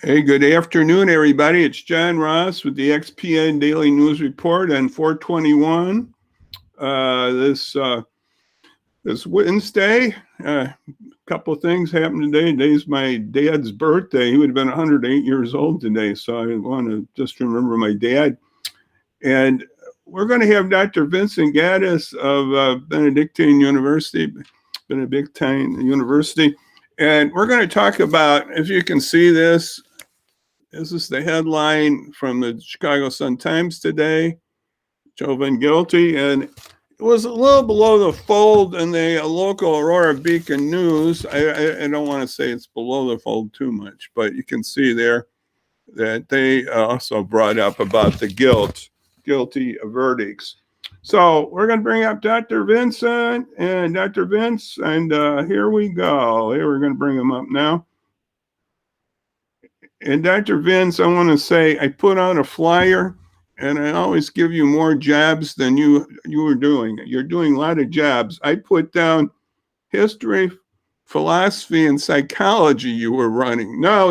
Hey, good afternoon, everybody. It's John Ross with the XPian Daily News Report on 421. Uh, this uh, this Wednesday, a couple of things happened today. Today's my dad's birthday. He would have been 108 years old today, so I want to just remember my dad. And we're going to have Dr. Vincent Gaddis of Benedictine University, and we're going to talk about, if you can see this. This is the headline from the Chicago Sun-Times today. Chauvin guilty, and it was a little below the fold in the local Aurora Beacon News. I don't want to say it's below the fold too much, but you can see there that they also brought up about the guilty verdicts. So we're going to bring up Dr. Vincent and Dr. Vince, and here we go. Here we're going to bring them up now. And Dr. Vince, I want to say I put out a flyer, and I always give you more jabs than you were doing. You're doing a lot of jabs. I put down history, philosophy, and psychology you were running. No,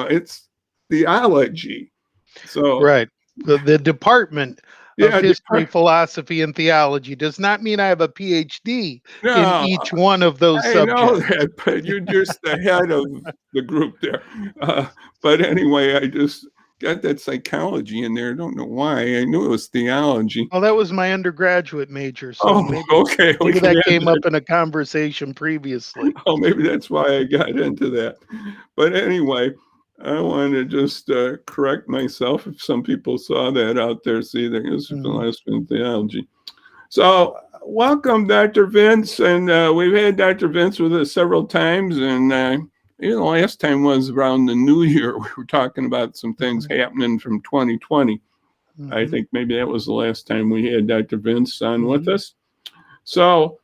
it's theology. So Right. The Department of yeah, History, Philosophy, and Theology does not mean I have a PhD in no, each one of those I know subjects. that, but you're just the head of the group there. But anyway, I just got that psychology in there. I don't know why. I knew it was theology. Well, that was my undergraduate major, so Oh, okay. We maybe can that add came that. up in a conversation previously. Oh, maybe that's why I got into that. But anyway, I wanted to just correct myself if some people saw that out there, see that this is Mhm. philosophy and theology. So, welcome, Dr. Vince. And we've had Dr. Vince with us several times. And the last time was around the new year. We were talking about some things Mhm. happening from 2020. I Mhm. think maybe that was the last time we had Dr. Vince on with Mhm. us. So,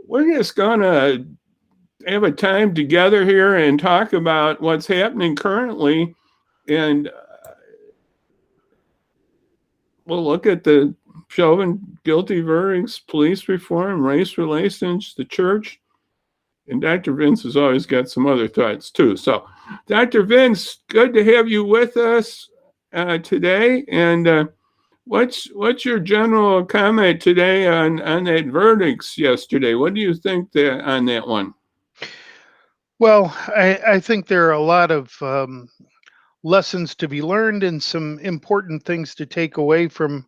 we're just going to have a time together here and talk about what's happening currently. And we'll look at the Chauvin guilty verdicts, police reform, race relations, the church. And Dr. Vince has always got some other thoughts too. So, Dr. Vince, good to have you with us today. And what's your general comment today on that verdicts yesterday? What do you think on that one? Well, I think there are a lot of lessons to be learned and some important things to take away from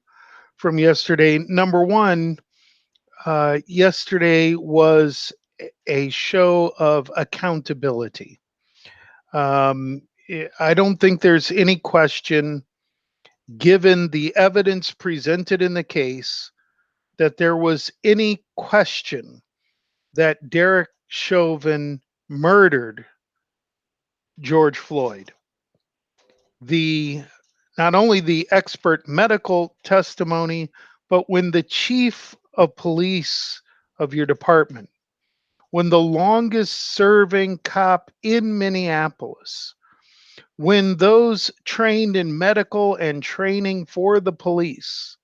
yesterday. Number one, yesterday was a show of accountability. I don't think there's any question, given the evidence presented in the case, that there was any question that Derek Chauvin murdered George Floyd. The Not only the expert medical testimony, but when the chief of police of your department, when the longest serving cop in Minneapolis, when those trained in medical and training for the police,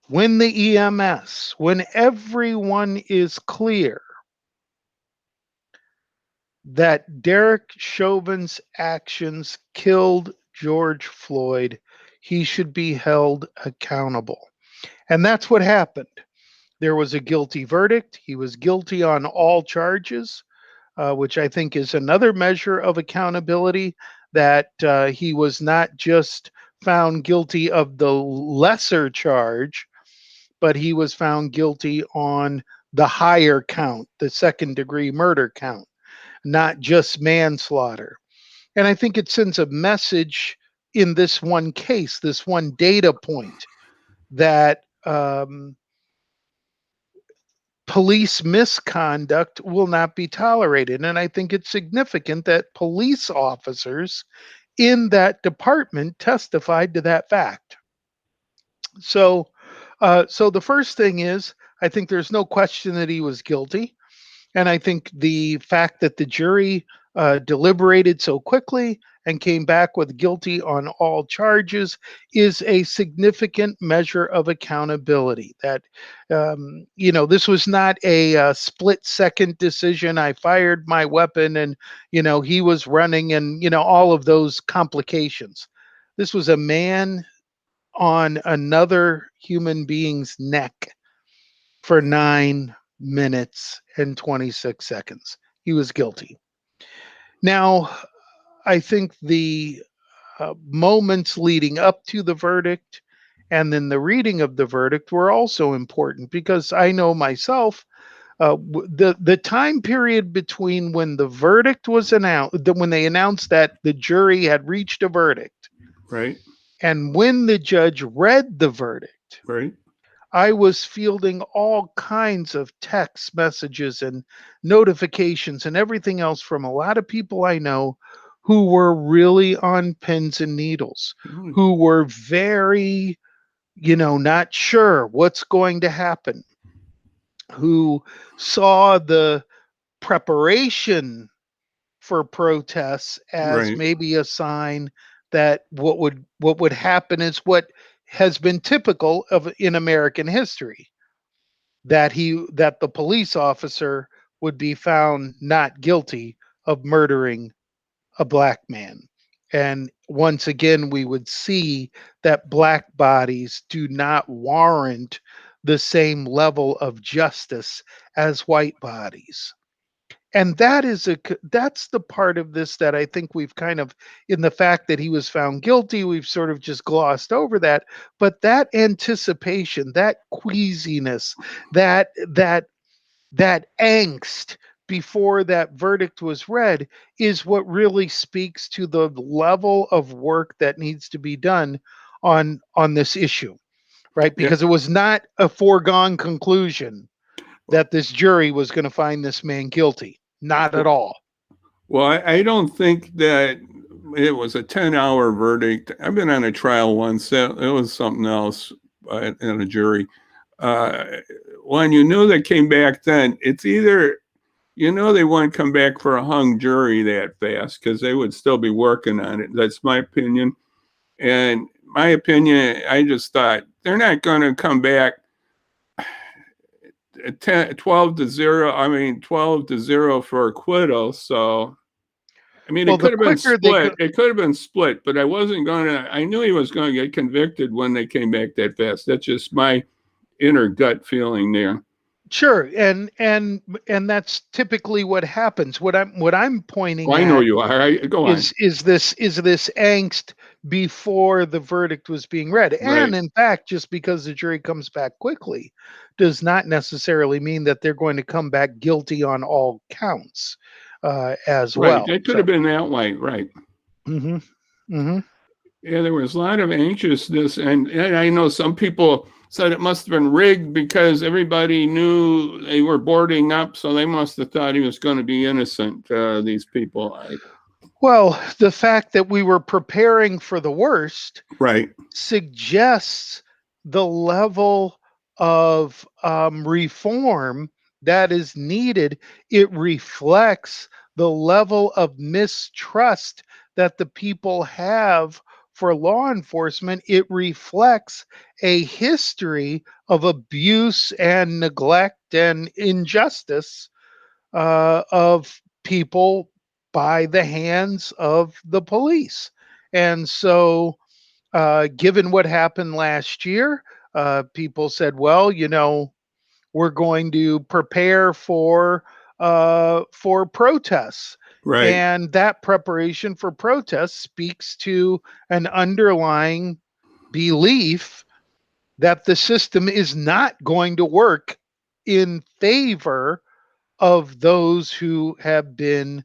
when the EMS, when everyone is clear that Derek Chauvin's actions killed George Floyd, he should be held accountable. And that's what happened. There was a guilty verdict. He was guilty on all charges, which I think is another measure of accountability, that he was not just found guilty of the lesser charge, but he was found guilty on the higher count, the second degree murder count, not just manslaughter. And I think it sends a message in this one case, this one data point, that police misconduct will not be tolerated. And I think it's significant that police officers in that department testified to that fact. So, so the first thing is, I think there's no question that he was guilty. And I think the fact that the jury deliberated so quickly and came back with guilty on all charges is a significant measure of accountability. That, this was not a split second decision. I fired my weapon and, he was running and, all of those complications. This was a man on another human being's neck for 9 minutes and 26 seconds. He was guilty. Now, I think the moments leading up to the verdict and then the reading of the verdict were also important because I know myself the time period between when the verdict was announced, when they announced that the jury had reached a verdict, Right. and when the judge read the verdict, Right. I was fielding all kinds of text messages and notifications and everything else from a lot of people I know who were really on pins and needles, Oh, who were very, not sure what's going to happen, who saw the preparation for protests as right. maybe a sign that what would happen is what has been typical of in American history, that the police officer would be found not guilty of murdering a black man. And once again, we would see that black bodies do not warrant the same level of justice as white bodies. And that's the part of this that I think we've kind of, in the fact that he was found guilty, we've sort of just glossed over that. But that anticipation, that queasiness, that angst before that verdict was read is what really speaks to the level of work that needs to be done on this issue, right? Yeah. Because it was not a foregone conclusion that this jury was going to find this man guilty. Not at all. Well, I don't think that it was a 10-hour verdict. I've been on a trial once. It was something else in a jury. Uh, when you knew they came back then, it's either, they wouldn't come back for a hung jury that fast because they would still be working on it. That's my opinion. And my opinion, I just thought they're not going to come back 12 to 0. I mean, 12 to 0 for acquittal. So, I mean, Well, it the could have been quicker they split. go, It could have been split, but I knew he was going to get convicted when they came back that fast. That's just my inner gut feeling there. sure, and that's typically what happens. What I'm pointing Well, I know at you are. Go on. is this angst before the verdict was being read. And Right. in fact, just because the jury comes back quickly does not necessarily mean that they're going to come back guilty on all counts as Right. well. It could have So, been that way. Right. hmm hmm Yeah, there was a lot of anxiousness, and I know some people said it must have been rigged because everybody knew they were boarding up, so they must have thought he was going to be innocent. These people, well, the fact that we were preparing for the worst right, suggests the level of reform that is needed. It reflects the level of mistrust that the people have for law enforcement. It reflects a history of abuse and neglect and injustice of people by the hands of the police. And so, given what happened last year, people said, well, we're going to prepare for protests. right, And that preparation for protests speaks to an underlying belief that the system is not going to work in favor of those who have been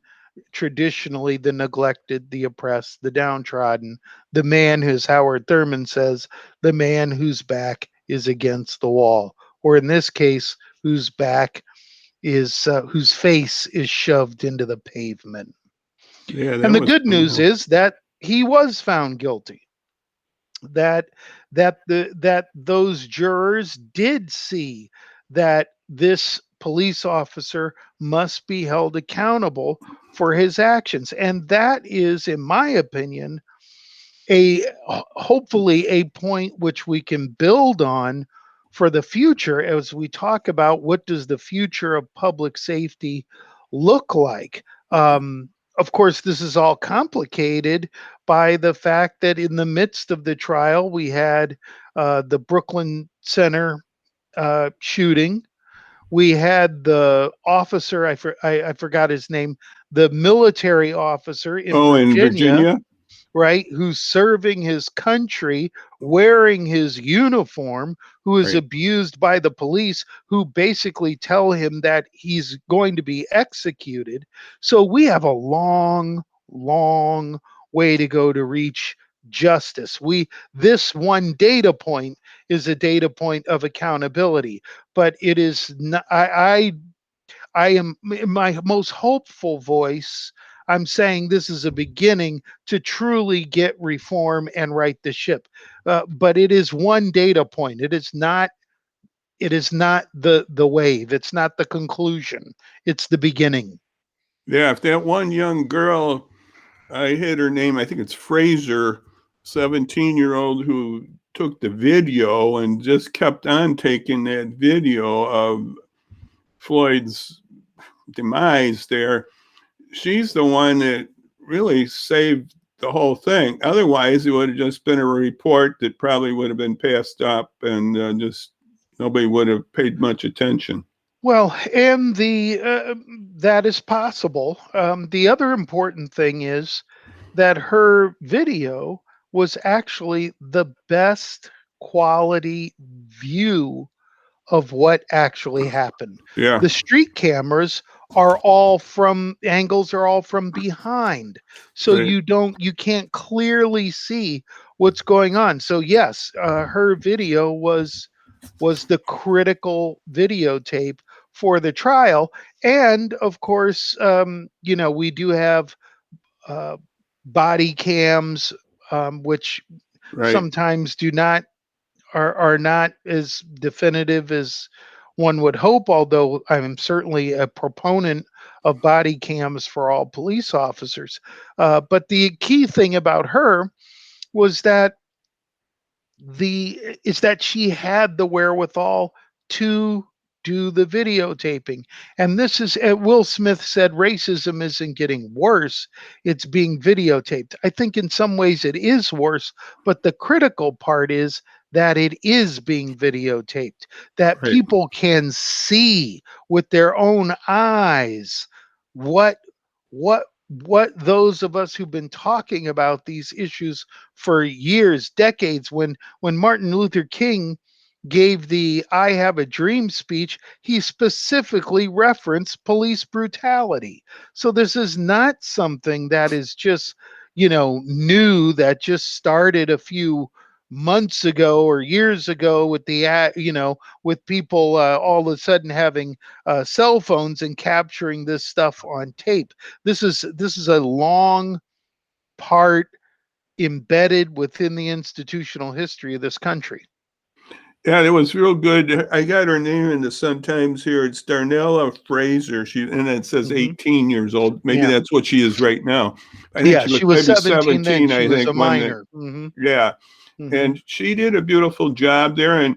traditionally the neglected, the oppressed, the downtrodden, the man, as Howard Thurman says, the man whose back is against the wall, or in this case, whose face is shoved into the pavement. yeah, And that the was good pretty news hell. is that he was found guilty. That those jurors did see that this police officer must be held accountable for his actions. And that is, in my opinion, a hopefully a point which we can build on for the future as we talk about what does the future of public safety look like. Of course, this is all complicated by the fact that in the midst of the trial, we had the Brooklyn Center shooting. We had the officer, I forgot his name, the military officer in Oh, in Virginia, Virginia? right, who's serving his country, wearing his uniform, who is Right. abused by the police, who basically tell him that he's going to be executed. So we have a long, long way to go to reach justice. This one data point is a data point of accountability, but it is not, I am in my most hopeful voice. I'm saying this is a beginning to truly get reform and right the ship. But it is one data point. It is not. It is not the wave. It's not the conclusion. It's the beginning. Yeah, if that one young girl, I hit her name, I think it's Fraser, 17-year-old who took the video and just kept on taking that video of Floyd's demise there. She's the one that really saved the whole thing. Otherwise, it would have just been a report that probably would have been passed up and just nobody would have paid much attention. Well, and the that is possible. The other important thing is that her video was actually the best quality view of what actually happened. Yeah, The street cameras are all from angles are all from behind. So right, you can't clearly see what's going on. So yes, her video was the critical videotape for the trial. And of course, we do have uh, body cams, which right. sometimes do not are not as definitive as one would hope, although I'm certainly a proponent of body cams for all police officers. But the key thing about her was that she had the wherewithal to do the videotaping. And this is Will Smith said racism isn't getting worse, it's being videotaped. I think in some ways it is worse, but the critical part is that it is being videotaped, that Right. people can see with their own eyes what what those of us who've been talking about these issues for years, decades, when Martin Luther King gave the I Have a Dream speech, he specifically referenced police brutality. So this is not something that is just, new, that just started a few months ago or years ago with with people all of a sudden having cell phones and capturing this stuff on tape. This is a long part embedded within the institutional history of this country. Yeah, it was real good. I got her name in the Sun Times here. It's Darnella Fraser. And it says Mhm. 18 years old. Maybe Yeah. that's what she is right now. I think Yeah, she was she was maybe 17 then, 17, she I was think, a when the, minor. Mhm, yeah. mhm. And she did a beautiful job there. And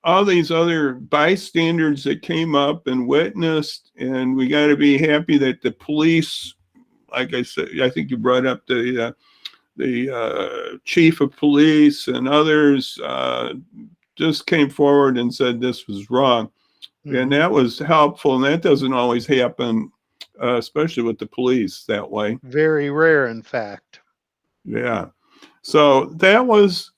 all these other bystanders that came up and witnessed. And we got to be happy that the police, like I said, I think you brought up the chief of police and others just came forward and said this was wrong. And Mhm. that was helpful. And that doesn't always happen, especially with the police that way. Very rare, in fact. Yeah. So it's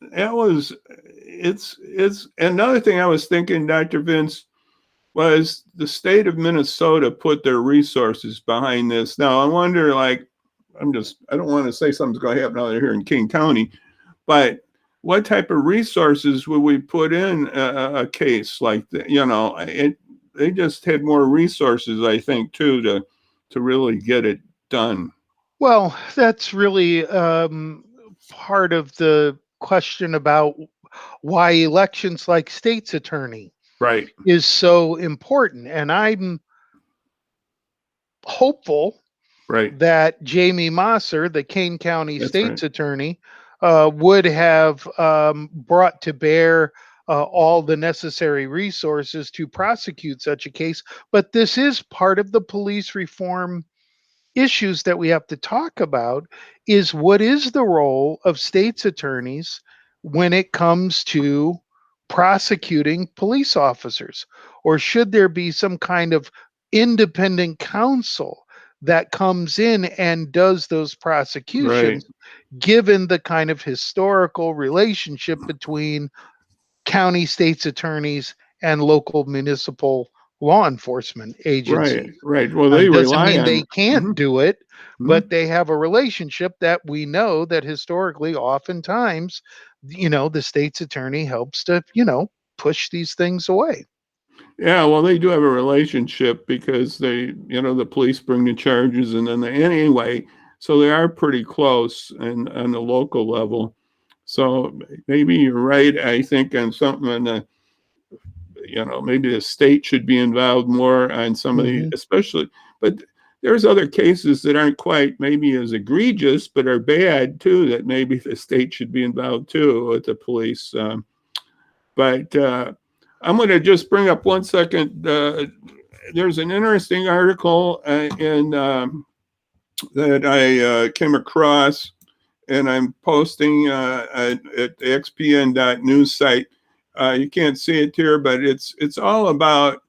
another thing I was thinking, Dr. Vince, was the state of Minnesota put their resources behind this. Now I wonder, like, I don't want to say something's going to happen out here in King County, but what type of resources would we put in a case like that? They just had more resources, I think, too, to really get it done. Well, that's really part of the question about why elections like state's attorney. Right. is so important. And I'm hopeful Right. that Jamie Mosser, the Kane County That's right. State's Attorney, would have brought to bear all the necessary resources to prosecute such a case. But this is part of the police reform issues that we have to talk about, is what is the role of state's attorneys when it comes to prosecuting police officers? Or should there be some kind of independent counsel that comes in and does those Right. prosecutions, given the kind of historical relationship between county state's attorneys and local municipal law enforcement Right. agencies? Right. Well, they Doesn't rely mean on. they can't Mhm, do it, mhm. but they have a relationship that we know that historically, oftentimes, the state's attorney helps to, push these things away. Yeah, well, they do have a relationship because the police bring the charges and then anyway, so they are pretty close and on the local level. So maybe you're right. I think on something on maybe the state should be involved more on some of the, Hmm. especially, but there's other cases that aren't quite maybe as egregious, but are bad too, that maybe the state should be involved too with the police. But I'm going to just bring up 1 second. There's an interesting article that I came across, and I'm posting at the XPian.news site. You can't see it here, but it's all about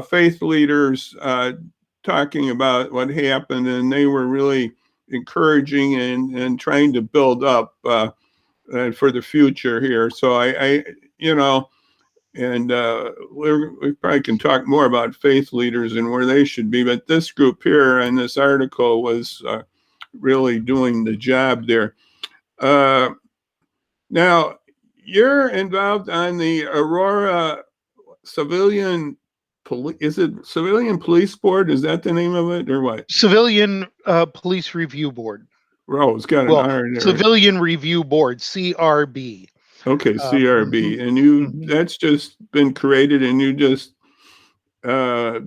faith leaders talking about what happened, and they were really encouraging and trying to build up for the future here. So I you know, and we probably can talk more about faith leaders and where they should be. But this group here and this article was really doing the job there. Uh, Now, you're involved on the Aurora Civilian Police. Is it Civilian Police Board? Is that the name of it, or what? Civilian Police Review Board. Oh, it's got an Well, R in there. Civilian Review Board, CRB. Okay, Mhm, CRB, and you mhm. that's just been created, and you just uh,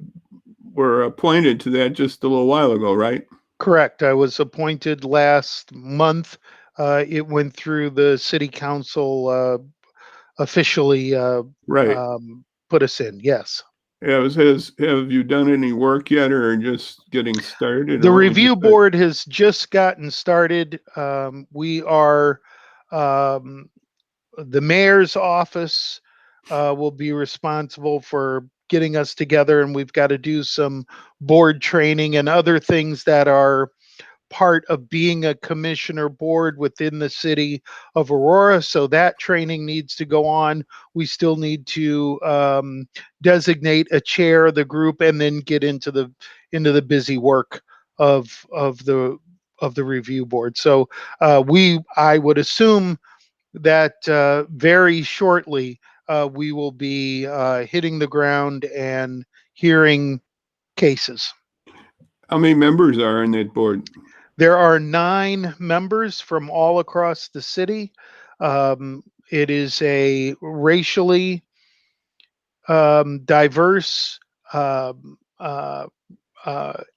were appointed to that just a little while ago, right? Correct. I was appointed last month. It went through the city council officially Right. put us in. Yes. Have you done any work yet, or just getting started, The or what would you review say? board has just gotten started. We are, um, the mayor's office will be responsible for getting us together, and we've got to do some board training and other things that are part of being a commissioner board within the city of Aurora. So that training needs to go on. We still need to designate a chair of the group and then get into the busy work of the review board. So I would assume that very shortly we will be hitting the ground and hearing cases. How many members are on that board? There are 9 members from all across the city. It is a racially diverse,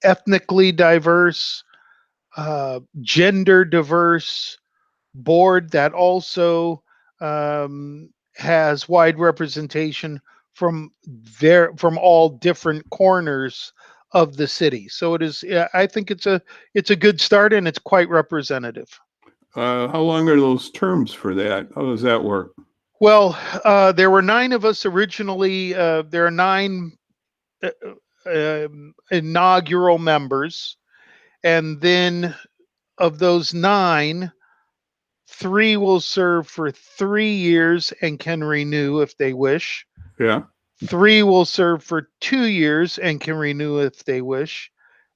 ethnically diverse, gender diverse board that also has wide representation from all different corners of the city. So it is. Yeah, I think it's a good start and it's quite representative. How long are those terms for that? How does that work? Well, there were 9 of us originally. There are 9 inaugural members, and then of those 9, 3 will serve for 3 years and can renew if they wish. Yeah. 3 will serve for 2 years and can renew if they wish.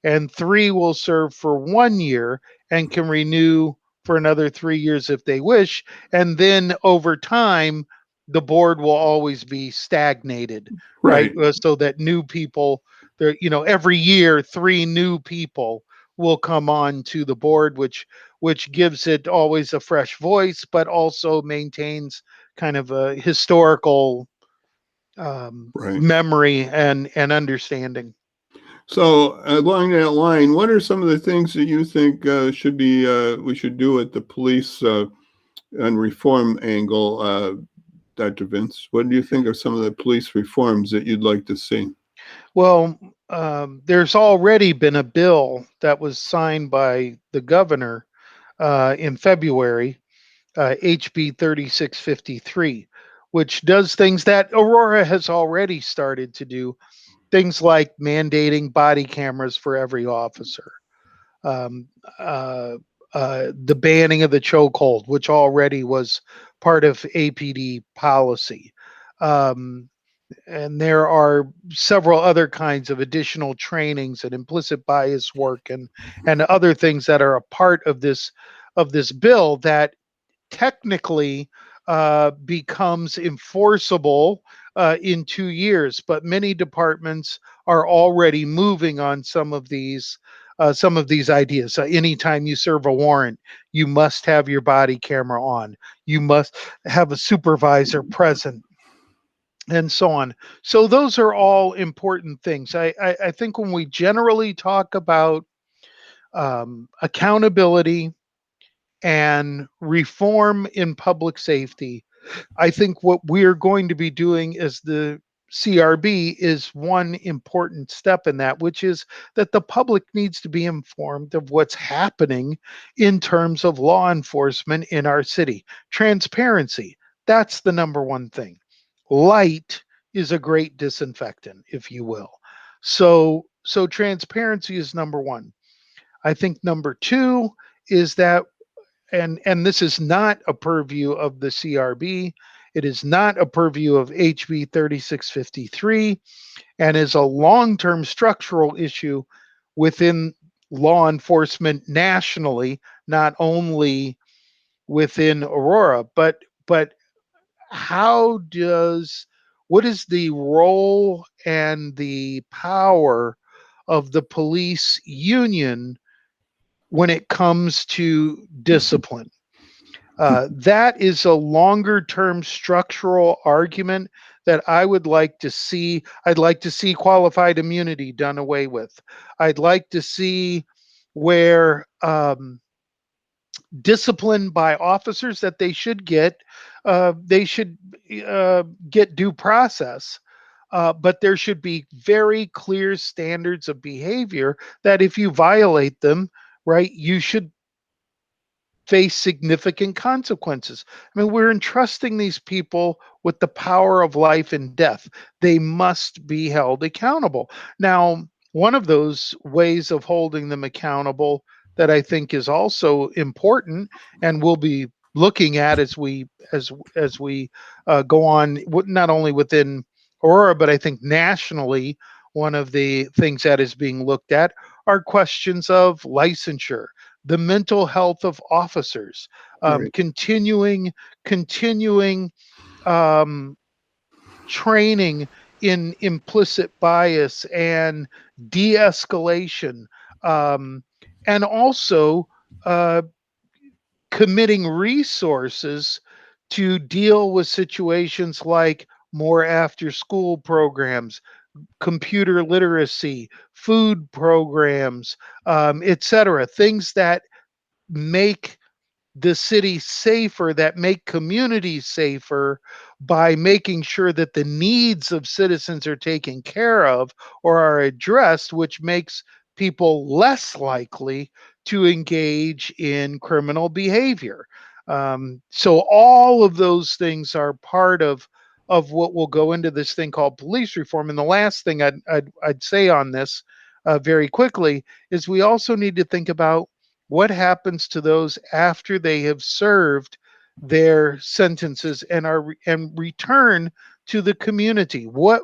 And 3 will serve for 1 year and can renew for another 3 years if they wish. And then over time, the board will always be stagnated, right? Right. So that new people, every year, 3 new people will come on to the board, which gives it always a fresh voice, but also maintains kind of a historical Right. memory and understanding. So along that line, what are some of the things that you think should be we should do at the police and reform angle, Dr. Vince? What do you think are some of the police reforms that you'd like to see? Well, there's already been a bill that was signed by the governor in February, HB 3653, which does things that Aurora has already started to do, things like mandating body cameras for every officer, um, uh, the banning of the chokehold, which already was part of APD policy. Um, and there are several other kinds of additional trainings and implicit bias work and other things that are a part of this bill that technically becomes enforceable in 2 years, but many departments are already moving on some of these ideas. Anytime you serve a warrant, you must have your body camera on. You must have a supervisor present, and so on. So those are all important things. I think when we generally talk about accountability and reform in public safety, I think what we're going to be doing as the CRB is one important step in that, which is that the public needs to be informed of what's happening in terms of law enforcement in our city. Transparency, that's the number one thing. Light is a great disinfectant, if you will. So transparency is number one. I think number two is that, and this is not a purview of the CRB. It is not a purview of HB 3653, and is a long-term structural issue within law enforcement nationally, not only within Aurora, but how does what is the role and the power of the police union when it comes to discipline? That is a longer term structural argument that I would like to see. I'd like to see qualified immunity done away with. I'd like to see where discipline by officers that they should get due process. But there should be very clear standards of behavior that if you violate them, right, you should face significant consequences. I mean, we're entrusting these people with the power of life and death. They must be held accountable. Now, one of those ways of holding them accountable that I think is also important and we'll be looking at as we go on, not only within Aurora, but I think nationally, one of the things that is being looked at are questions of licensure, the mental health of officers, Right. continuing um, training in implicit bias and de-escalation, um, and also uh, committing resources to deal with situations like more after school programs, computer literacy, food programs, etc. Things that make the city safer, that make communities safer by making sure that the needs of citizens are taken care of or are addressed, which makes people less likely to engage in criminal behavior. So all of those things are part of what will go into this thing called police reform. And the last thing I'd say on this very quickly is we also need to think about what happens to those after they have served their sentences and and return to the community. What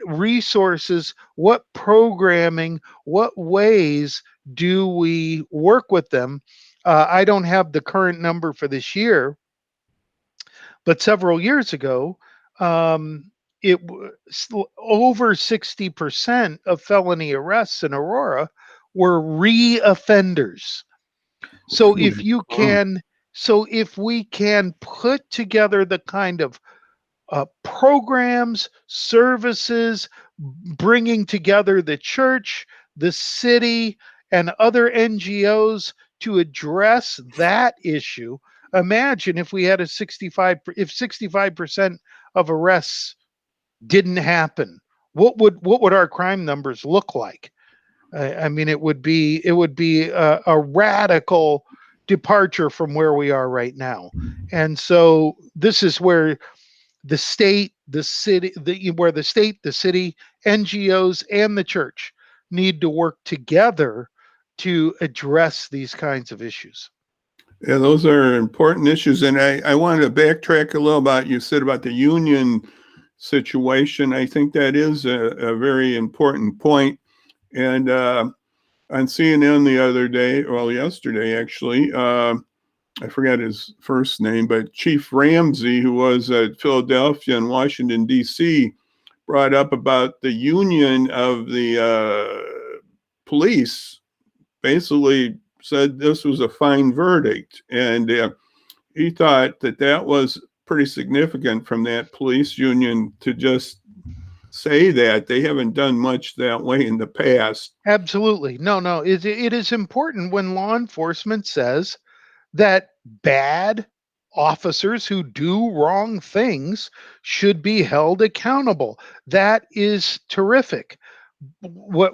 resources, what programming, what ways do we work with them? I don't have the current number for this year, but several years ago, um, over 60% of felony arrests in Aurora were re-offenders. So if Really? you Wow. can, so if we can put together the kind of programs, services, bringing together the church, the city, and other NGOs to address that issue. Imagine if we had if 65% of arrests didn't happen. What would our crime numbers look like? I mean, it would be a radical departure from where we are right now. And so this is where the state, the city, where the state, the city, NGOs, and the church need to work together to address these kinds of issues. Yeah, those are important issues. And I wanted to backtrack a little about you said about the union situation. I think that is a very important point. And on CNN the other day, well, yesterday actually, I forgot his first name, but Chief Ramsey, who was at Philadelphia and Washington, D.C., brought up about the union of the police, basically said this was a fine verdict. And he thought that that was pretty significant from that police union to just say that. They haven't done much that way in the past. Absolutely. No, no. It is important when law enforcement says that bad officers who do wrong things should be held accountable. That is terrific. What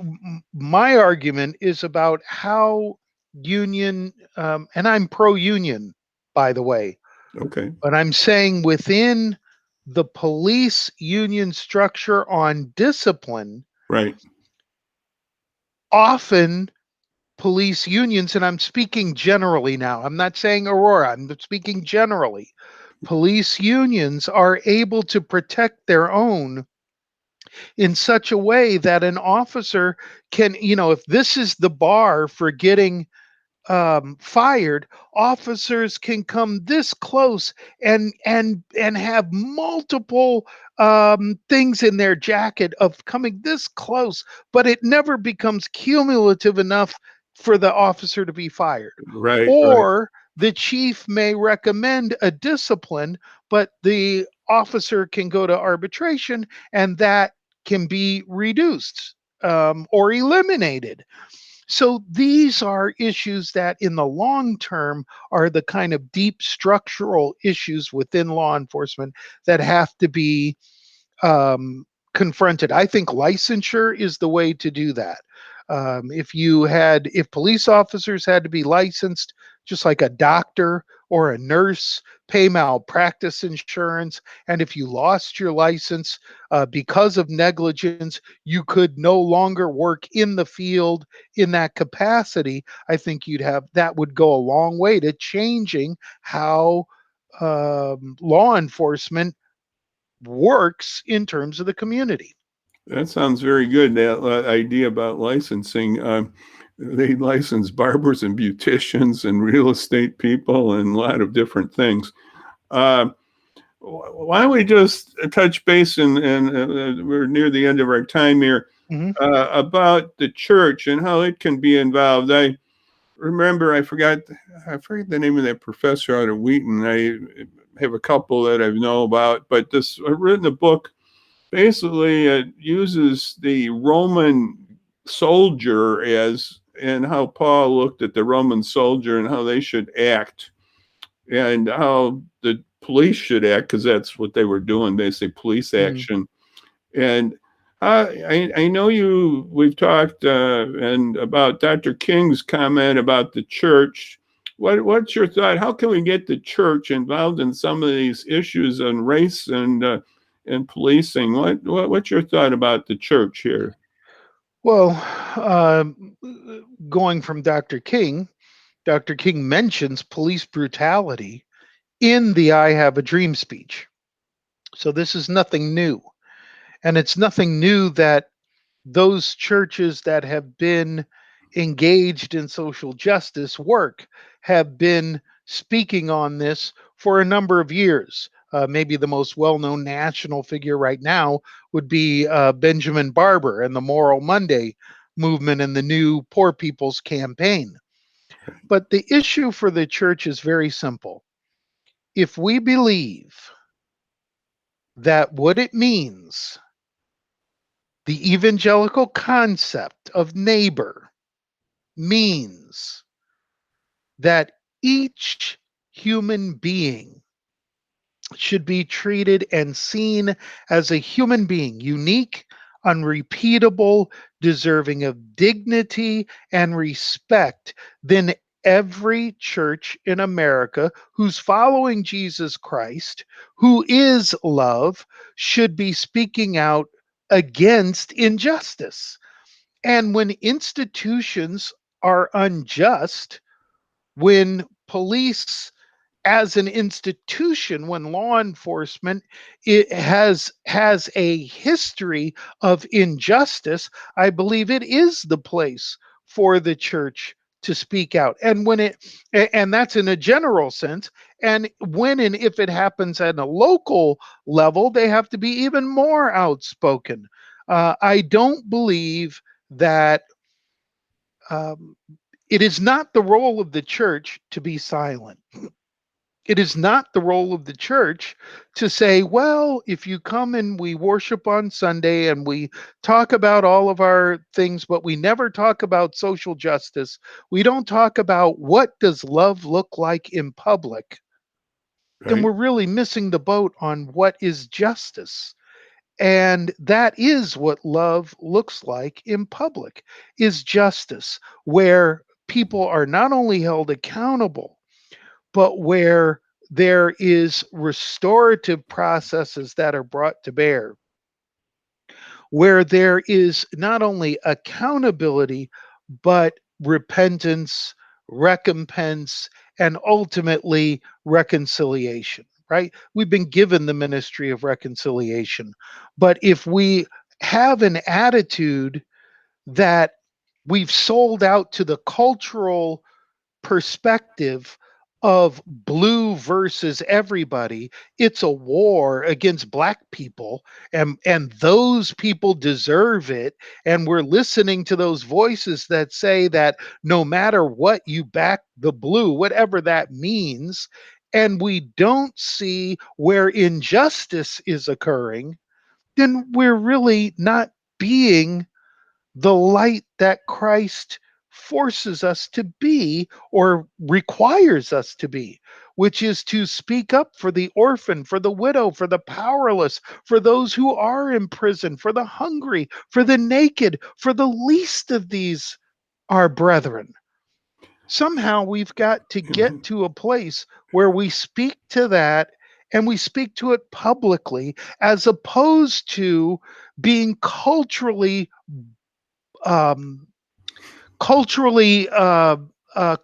my argument is about how union, and I'm pro union, by the way, Okay, but I'm saying within the police union structure on discipline, right. often police unions, and I'm speaking generally now, I'm not saying Aurora, I'm speaking generally. Police unions are able to protect their own in such a way that an officer can, if this is the bar for getting fired, officers can come this close and have multiple things in their jacket of coming this close, but it never becomes cumulative enough for the officer to be fired. Right, right. Or the chief may recommend a discipline, but the officer can go to arbitration and that can be reduced or eliminated. So these are issues that, in the long term, are the kind of deep structural issues within law enforcement that have to be confronted. I think licensure is the way to do that. If police officers had to be licensed, just like a doctor or a nurse, pay malpractice insurance, and if you lost your license because of negligence, you could no longer work in the field in that capacity. I think that would go a long way to changing how law enforcement works in terms of the community. That sounds very good. That idea about licensing. They license barbers and beauticians and real estate people and a lot of different things. Uh, why don't we just touch base and we're near the end of our time here Mhm. about the church and how it can be involved. I remember I forget the name of that professor out of Wheaton. I have a couple that I know about, but I've written a book. Basically, it uses the Roman soldier and how Paul looked at the Roman soldier and how they should act and how the police should act because that's what they were doing, basically police Mm. action. And I know we've talked and about Dr. King's comment about the church. What's your thought? How can we get the church involved in some of these issues on race and policing? What's your thought about the church here? Well, going from Dr. King mentions police brutality in the I Have a Dream speech. So this is nothing new. And it's nothing new that those churches that have been engaged in social justice work have been speaking on this for a number of years. Maybe the most well known national figure right now would be Benjamin Barber and the Moral Monday movement and the new Poor People's Campaign. But the issue for the church is very simple. If we believe that what it means, the evangelical concept of neighbor, means that each human being should be treated and seen as a human being, unique, unrepeatable, deserving of dignity and respect, then every church in America who's following Jesus Christ, who is love, should be speaking out against injustice. And when institutions are unjust, when police as an institution, when law enforcement it has a history of injustice, I believe it is the place for the church to speak out. And when and that's in a general sense. And when and if it happens at a local level, they have to be even more outspoken. I don't believe that um, it is not the role of the church to be silent. It is not the role of the church to say, well, if you come and we worship on Sunday and we talk about all of our things, but we never talk about social justice, we don't talk about what does love look like in public, then Right. we're really missing the boat on what is justice. And that is what love looks like in public, is justice, where people are not only held accountable, but where there is restorative processes that are brought to bear, where there is not only accountability, but repentance, recompense, and ultimately reconciliation, right? We've been given the ministry of reconciliation. But if we have an attitude that we've sold out to the cultural perspective of blue versus everybody, it's a war against black people, and those people deserve it, and we're listening to those voices that say that no matter what, you back the blue, whatever that means, and we don't see where injustice is occurring, then we're really not being the light that Christ forces us to be or requires us to be, which is to speak up for the orphan, for the widow, for the powerless, for those who are in prison, for the hungry, for the naked, for the least of these, our brethren. Somehow we've got to get to a place where we speak to that and we speak to it publicly, as opposed to being um, culturally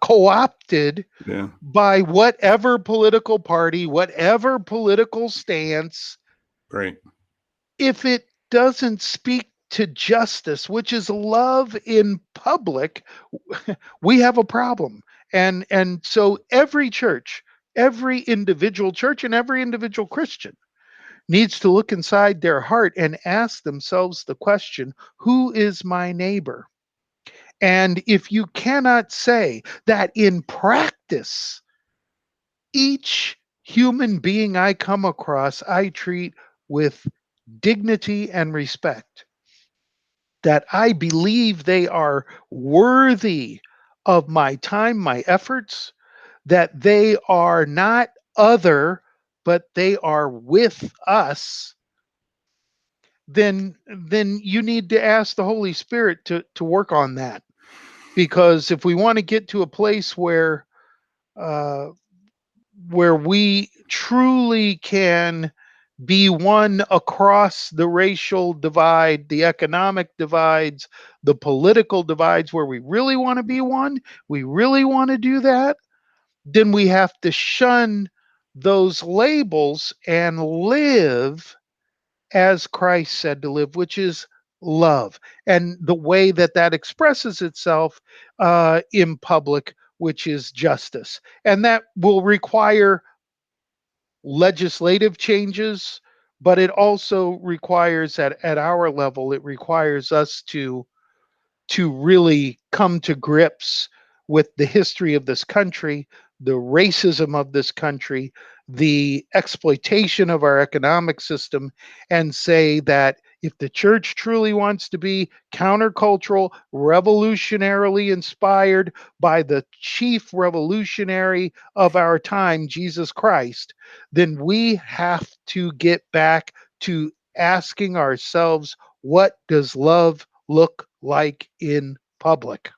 co-opted Yeah. by whatever political party, whatever political stance, Right. if it doesn't speak to justice, which is love in public, we have a problem. And so every church, every individual church, and every individual Christian needs to look inside their heart and ask themselves the question, who is my neighbor? And if you cannot say that in practice, each human being I come across, I treat with dignity and respect, that I believe they are worthy of my time, my efforts, that they are not other, but they are with us, then you need to ask the Holy Spirit to work on that. Because if we want to get to a place uh, where we truly can be one across the racial divide, the economic divides, the political divides, where we really want to be one, we really want to do that, then we have to shun those labels and live as Christ said to live, which is love. And the way that that expresses itself in public, which is justice. And that will require legislative changes, but it also requires at our level, it requires us to really come to grips with the history of this country, the racism of this country, the exploitation of our economic system, and say that if the church truly wants to be countercultural, revolutionarily inspired by the chief revolutionary of our time, Jesus Christ, then we have to get back to asking ourselves, what does love look like in public?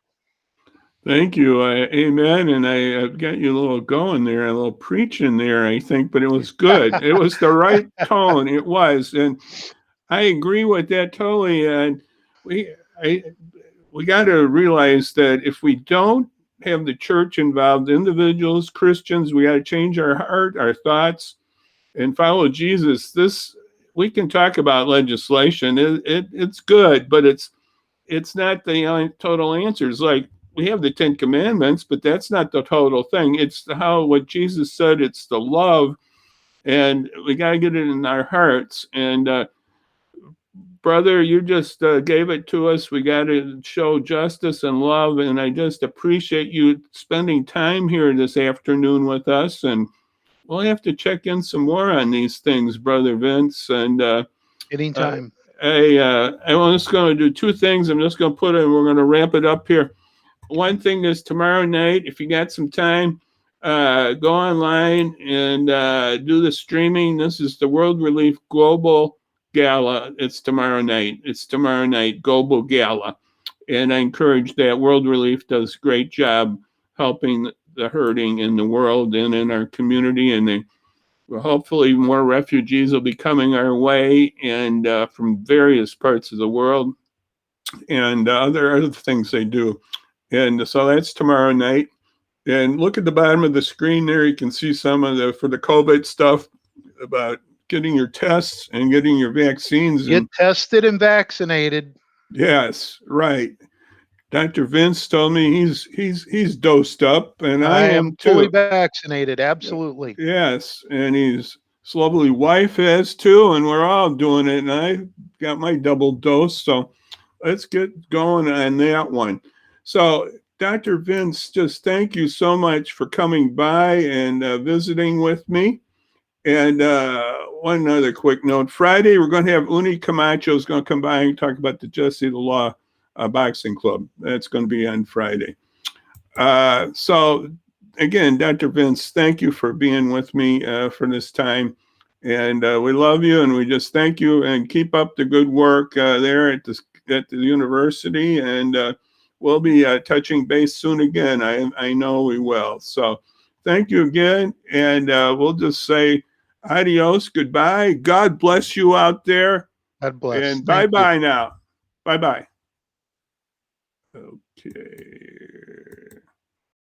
Thank you. Amen. And I've got you a little going there, a little preaching there, I think, but it was good. It was the right tone. It was. And I agree with that totally. And we, I, we got to realize that if we don't have the church involved, individuals, Christians, we got to change our heart, our thoughts, and follow Jesus. This we can talk about legislation. It's good, but it's not the total answers. Like we have the Ten Commandments, but that's not the total thing. It's how what Jesus said. It's the love, and we got to get it in our hearts. And brother, you just gave it to us. We got to show justice and love, and I just appreciate you spending time here this afternoon with us. And we'll have to check in some more on these things, brother Vince. And Anytime. I'm just going to do two things. I'm just going to put it, and we're going to wrap it up here. One thing is tomorrow night, if you got some time, go online and do the streaming. This is the World Relief Global Gala. It's tomorrow night. Global Gala. And I encourage that. World Relief does a great job helping the hurting in the world and in our community. And hopefully more refugees will be coming our way and from various parts of the world and other things they do. And so that's tomorrow night. And look at the bottom of the screen there. You can see some of for the COVID stuff about getting your tests and getting your vaccines. Get tested and vaccinated. Yes, right. Dr. Vince told me he's dosed up, and I am fully too. vaccinated. Absolutely. Yes, and his lovely wife has too, and we're all doing it. And I got my double dose, so let's get going on that one. So, Dr. Vince, just thank you so much for coming by and visiting with me. And one other quick note: Friday we're going to have Uni Camacho is going to come by and talk about the Jesse the Law Boxing Club. That's going to be on Friday. So again, Dr. Vince, thank you for being with me for this time. And we love you, and we just thank you, and keep up the good work there at the university. And we'll be touching base soon again. I know we will. So thank you again, and we'll just say adios, goodbye. God bless you out there, God bless. and bye-bye now. Bye-bye. Okay.